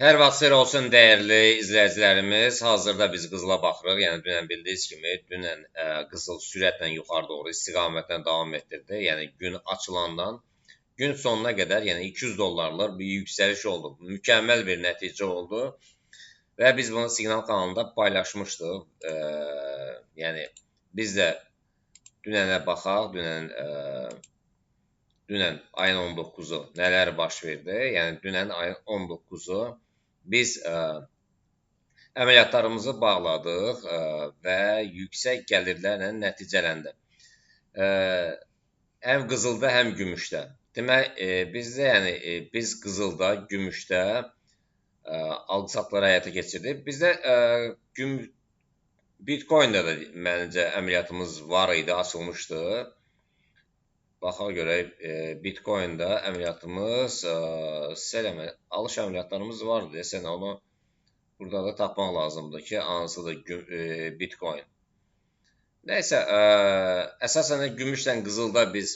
Hər vaxt xeyir olsun dəyərli izləyicilərimiz. Hazırda biz qızıla baxırıq. Yəni dünən bildiyiniz kimi, qızıl sürətlə yuxarı doğru istiqamətlə davam etdirdi. Yəni gün açılandan gün sonuna qədər, yəni 200 dollarlar bir yüksəliş oldu. Mükəmməl bir nəticə oldu və biz bunu Siqnal kanalında paylaşmışdıq. Yəni biz də dünənə baxaq, dünən ayın 19-u nələr baş verdi? Yəni dünən ayın 19-u biz əməliyyatlarımızı bağladıq və yüksək gəlirlərlə nəticələndi. Həm qızılda, həm gümüşdə. Demək, biz qızılda, gümüşdə alqı-satqıları həyata keçirdik. Bizdə Bitcoin'da da məncə əməliyyatımız var idi, açılmışdı. Baxaq görək, Bitcoin'da əməliyyatımız, alış əməliyyatlarımız vardı. Desənə onu burada da tapmaq lazımdır ki, hansıdır Bitcoin. Nəysə, əsasən gümüşlə qızılda biz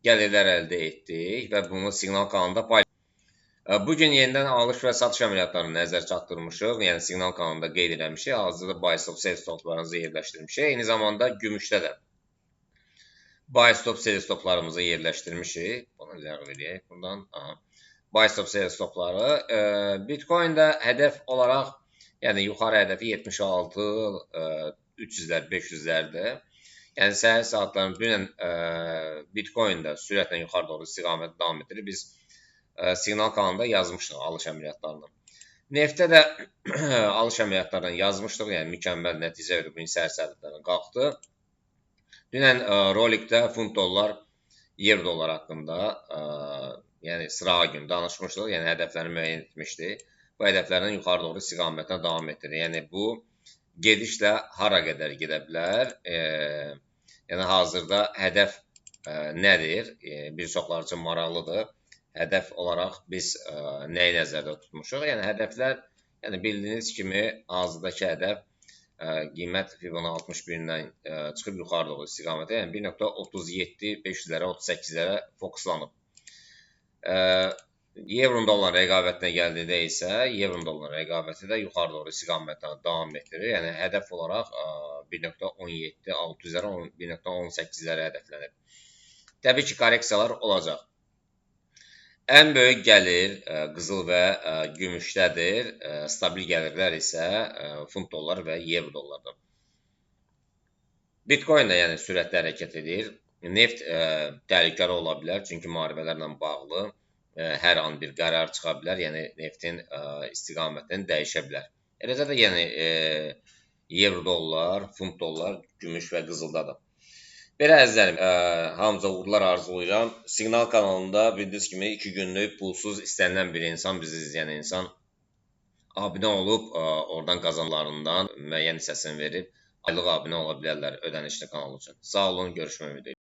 gəlirlər əldə etdik və bunu Siqnal kanalında paylaşdıq. Bugün yenidən alış və satış əməliyyatlarını nəzər çatdırmışıq. Yəni Siqnal kanalında qeyd eləmişik. Hazırda buy stop, sell stoplarımızı yerləşdirmişik. Eyni zamanda gümüşdə də buy stop, sell stoplarımızı yerləşdirmişik. Bunu ləğv edək buradan. Buy stop, sell stopları. Bitcoin'də hədəf olaraq, yəni yuxarı hədəfi 76, 300-lər, 500-lərdir. Yəni səhər saatlarının dünən Bitcoin'də sürətlə yuxarı doğru istiqamət davam etdirir. Biz Siqnal kanalında yazmışdıq alış əməliyyatlarını. Neftdə də alış əməliyyatlarını yazmışdıq. Yəni mükəmməl nəticə verib, bu gün səhər saatlarına qalxdı. Dünən rolikdə funt dollar, euro dollar haqqında yəni sırağa gün danışmışdıq. Yəni hədəflərini müəyyən etmişdik. Bu hədəflərdən yuxarı doğru istiqamətlə davam etdirir. Yəni bu gedişlə hara qədər gedə bilər? Yəni hazırda hədəf nədir? Bir çoxlar üçün maraqlıdır. Hədəf olaraq biz nəyi nəzərdə tutmuşuq? Yəni hədəflər, yəni bildiyiniz kimi hazırdakı hədəf qiymət Fibonacci 61-dən çıxıb yuxarı doğru istiqamətə, yəni 1.37, 500-lərə, 38-lərə fokuslanıb. Evro dollar rəqabətinə gəldikdə isə, evro dollar rəqabəti də yuxarı doğru istiqamətlə davam etdirir. Yəni hədəf olaraq 1.17, 600-lərə, 1.18-lərə hədəflənir. Təbii ki, korreksiyalar olacaq. Ən böyük gəlir qızıl və gümüşdədir. Stabil gəlirlər isə funt dollar və euro dollardır. Bitcoin də yəni sürətli hərəkət edir. Neft təhlükəli ola bilər, çünki müharibələrlə bağlı hər an bir qərar çıxa bilər. Yəni neftin istiqamətini dəyişə bilər. Eləcə də yəni euro dollar, funt dollar, gümüş və qızıldadır. Belə əzizlərim, hamınıza uğurlar arzulayıram. Siqnal kanalında bildiyiniz kimi 2 günlük pulsuz istənilən bir insan, bizi izləyən insan abunə olub, oradan qazanlarından müəyyən hissəsini verib, aylıq abunə ola bilərlər ödənişli kanal üçün. Sağ olun, görüşmək ümidi ilə.